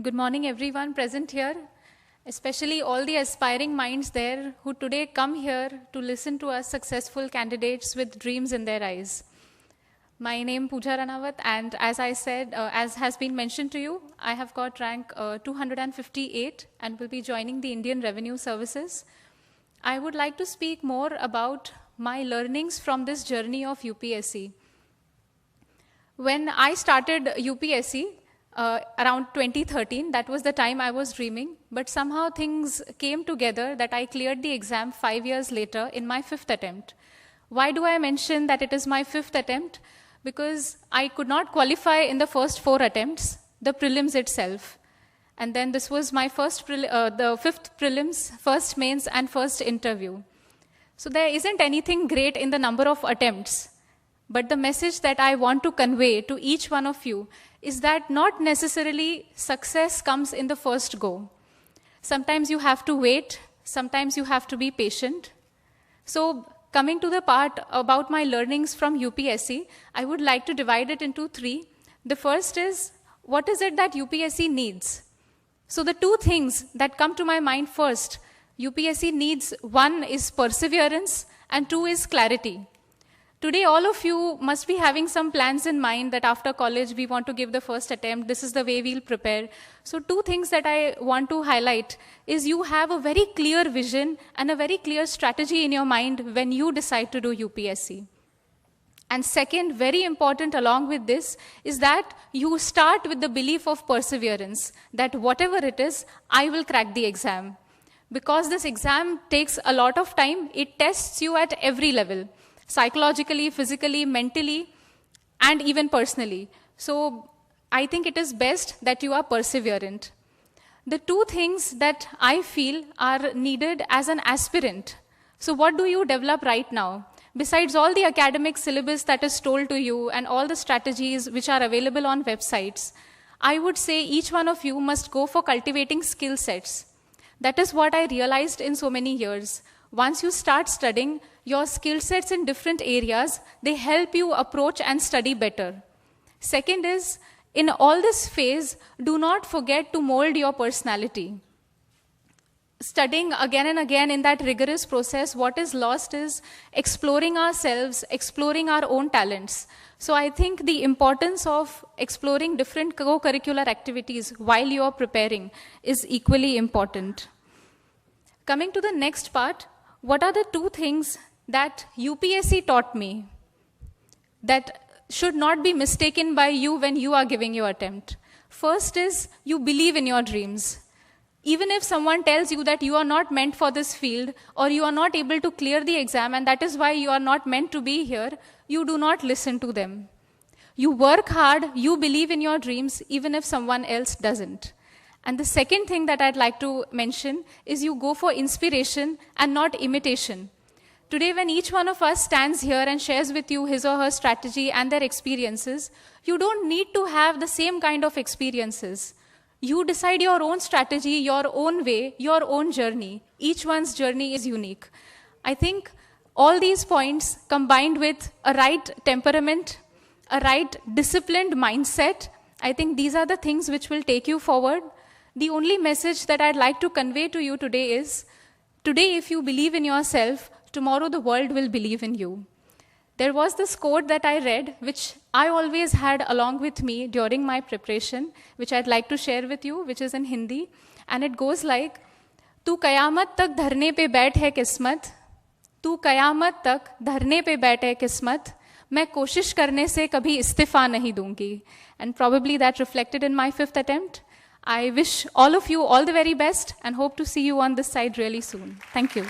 Good morning, everyone present here, especially all the aspiring minds there who today come here to listen to us successful candidates with dreams in their eyes. My name Pooja Ranawat, and as I said, as has been mentioned to you, I have got rank 258 and will be joining the Indian Revenue Services. I would like to speak more about my learnings from this journey of UPSC. When I started UPSC, around 2013, that was the time I was dreaming, but somehow things came together that I cleared the exam 5 years later in my 5th attempt. Why do I mention that it is my 5th attempt? Because I could not qualify in the first 4 attempts, the prelims itself. And then this was my the 5th prelims, first mains and first interview. So there isn't anything great in the number of attempts. But the message that I want to convey to each one of you is that not necessarily success comes in the first go. Sometimes you have to wait, sometimes you have to be patient. So coming to the part about my learnings from UPSC, I would like to divide it into 3. The first is, what is it that UPSC needs? So the 2 things that come to my mind first, UPSC needs, 1 is perseverance and 2 is clarity. Today, all of you must be having some plans in mind that after college, we want to give the first attempt. This is the way we'll prepare. So 2 things that I want to highlight is you have a very clear vision and a very clear strategy in your mind when you decide to do UPSC. And second, very important along with this, is that you start with the belief of perseverance, that whatever it is, I will crack the exam. Because this exam takes a lot of time, it tests you at every level. Psychologically, physically, mentally, and even personally. So I think it is best that you are perseverant. The 2 things that I feel are needed as an aspirant. So what do you develop right now? Besides all the academic syllabus that is told to you and all the strategies which are available on websites, I would say each one of you must go for cultivating skill sets. That is what I realized in so many years. Once you start studying, your skill sets in different areas, they help you approach and study better. Second is, in all this phase, do not forget to mold your personality. Studying again and again in that rigorous process, what is lost is exploring ourselves, exploring our own talents. So I think the importance of exploring different co-curricular activities while you are preparing is equally important. Coming to the next part, what are the 2 things that UPSC taught me that should not be mistaken by you when you are giving your attempt? First is, you believe in your dreams. Even if someone tells you that you are not meant for this field or you are not able to clear the exam and that is why you are not meant to be here, you do not listen to them. You work hard, you believe in your dreams even if someone else doesn't. And the second thing that I'd like to mention is you go for inspiration and not imitation. Today, when each one of us stands here and shares with you his or her strategy and their experiences, you don't need to have the same kind of experiences. You decide your own strategy, your own way, your own journey. Each one's journey is unique. I think all these points combined with a right temperament, a right disciplined mindset, I think these are the things which will take you forward. The only message that I'd like to convey to you today is, today if you believe in yourself, tomorrow the world will believe in you. There was this quote that I read, which I always had along with me during my preparation, which I'd like to share with you, which is in Hindi. And it goes like, "Tu kayamat tak dharne pe baith hai kismat, tu kayamat tak dharne pe baith hai kismat, मैं कोशिश करने से कभी इस्तीफा नहीं दूंगी." And probably that reflected in my 5th attempt. I wish all of you all the very best and hope to see you on this side really soon. Thank you.